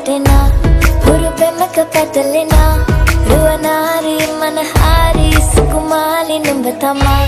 වැටෙනා හුරු පෙමක පැටලෙනා රුවනාරි මනහාරි සුකුමාලි නුඹ තමා